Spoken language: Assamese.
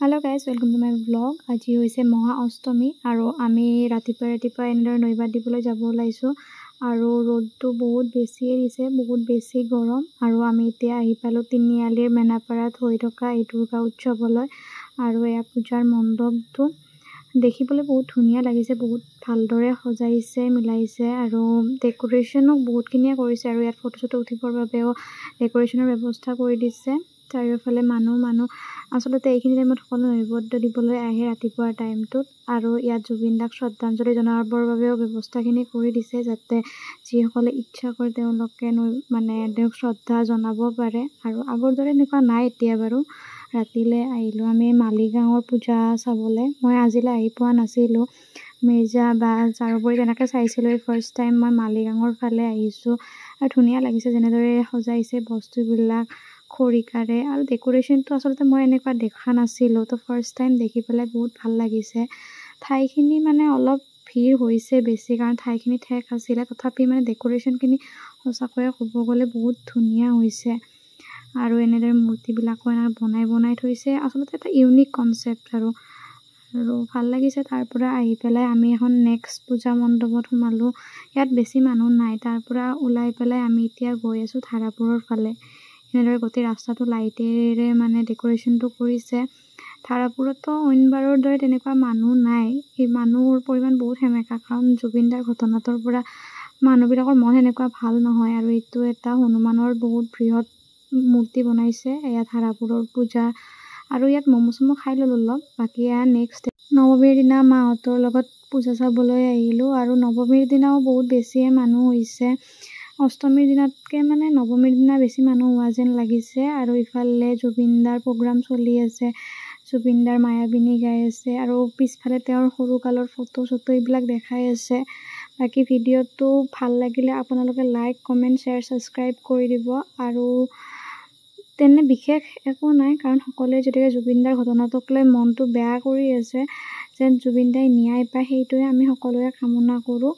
Hello guys, welcome to my vlog. আজি হৈছে মহা অষ্টমী আৰু আমি ৰাতিপুৱা এনেদৰে নৈবাত দিবলৈ যাব ওলাইছো আৰু ৰ'দটো বহুত বেছিয়ে দিছে, বহুত বেছি গৰম আৰু আমি এতিয়া আহি পালো তিনিআলিৰ মেনাপাৰাত হৈ থকা এই দুৰ্গা উৎসৱলৈ আৰু এয়া পূজাৰ মণ্ডপটো দেখিবলৈ বহুত ধুনীয়া লাগিছে, বহুত ভালদৰে সজাইছে, মিলাইছে আৰু ডেকোৰেশ্যনো বহুতখিনিয়ে কৰিছে আৰু ইয়াত ফটো উঠিবৰ বাবেও ডেকোৰেশ্যনৰ ব্যৱস্থা কৰি দিছে। চাৰিওফালে মানুহ আচলতে এইখিনি টাইমত সকলো নৈবদ্য দিবলৈ আহে ৰাতিপুৱাৰ টাইমটোত আৰু ইয়াত জুবিন দাক শ্ৰদ্ধাঞ্জলি জনাবৰ বাবেও ব্যৱস্থাখিনি কৰি দিছে যাতে যিসকলে ইচ্ছা কৰে তেওঁলোকে তেওঁক শ্ৰদ্ধা জনাব পাৰে আৰু আগৰ দৰে এনেকুৱা নাই এতিয়া বাৰু। ৰাতিলৈ আহিলোঁ আমি মালিগাঁৱৰ পূজা চাবলৈ। মই আজিলৈ আহি পোৱা নাছিলোঁ, মিৰ্জা বা জাৰবৰী তেনেকৈ চাইছিলোঁ। ফাৰ্ষ্ট টাইম মই মালিগাঁৱৰ ফালে আহিছোঁ আৰু ধুনীয়া লাগিছে যেনেদৰে সজাইছে বস্তুবিলাক খৰিকাৰে আৰু ডেকোৰেশ্যনটো আচলতে মই এনেকুৱা দেখা নাছিলোঁ, তো ফাৰ্ষ্ট টাইম দেখি পেলাই বহুত ভাল লাগিছে। ঠাইখিনি অলপ ভিৰ হৈছে বেছি কাৰণ ঠাইখিনি ঠেক আছিলে, তথাপি ডেকোৰেশ্যনখিনি সঁচাকৈয়ে ক'ব গ'লে বহুত ধুনীয়া হৈছে আৰু এনেদৰে মূৰ্তিবিলাকো বনাই থৈছে। আচলতে এটা ইউনিক কনচেপ্ট আৰু ভাল লাগিছে। তাৰ পৰা আহি পেলাই আমি এখন নেক্সট পূজা মণ্ডপত সোমালোঁ। ইয়াত বেছি মানুহ নাই, তাৰ পৰা ওলাই পেলাই আমি এতিয়া গৈ আছোঁ ধাৰাপুৰৰ ফালে। এনেদৰে গোটেই ৰাস্তাটো লাইটেৰে ডেকোৰেশ্যনটো কৰিছে। ধাৰাপুৰতো অইনবাৰৰ দৰে তেনেকুৱা মানুহ নাই, এই মানুহৰ পৰিমাণ বহুত সেমেকা কাৰণ জুবিন দাৰ ঘটনাটোৰ পৰা মানুহবিলাকৰ মন এনেকুৱা ভাল নহয় আৰু এইটো এটা হনুমানৰ বহুত বৃহৎ মূৰ্তি বনাইছে। এয়া ধাৰাপুৰৰ পূজা আৰু ইয়াত ম'ম' খাই ল'লোঁ অলপ। বাকী এয়া নেক্সট নৱমীৰ দিনা মাহঁতৰ লগত পূজা চাবলৈ আহিলোঁ আৰু নৱমীৰ দিনাও বহুত বেছিয়ে মানুহ হৈছে। অষ্টমীৰ দিনাতকৈ নৱমীৰ দিনা বেছি মানুহ হোৱা যেন লাগিছে আৰু ইফালে জুবিন দাৰ প্ৰগ্ৰাম চলি আছে, জুবিন দাৰ মায়াবিনী গাই আছে আৰু পিছফালে তেওঁৰ সৰুকালৰ ফটো এইবিলাক দেখাই আছে। বাকী ভিডিঅ'টো ভাল লাগিলে আপোনালোকে লাইক, কমেণ্ট, শ্বেয়াৰ, ছাবস্ক্ৰাইব কৰি দিব আৰু তেনে বিশেষ একো নাই কাৰণ সকলোৱে যদিহে জুবিন দাৰ ঘটনাটোক লৈ মনটো বেয়া কৰি আছে যেন জুবিন দাই ন্যায় পায়, সেইটোৱে আমি সকলোৱে কামনা কৰোঁ।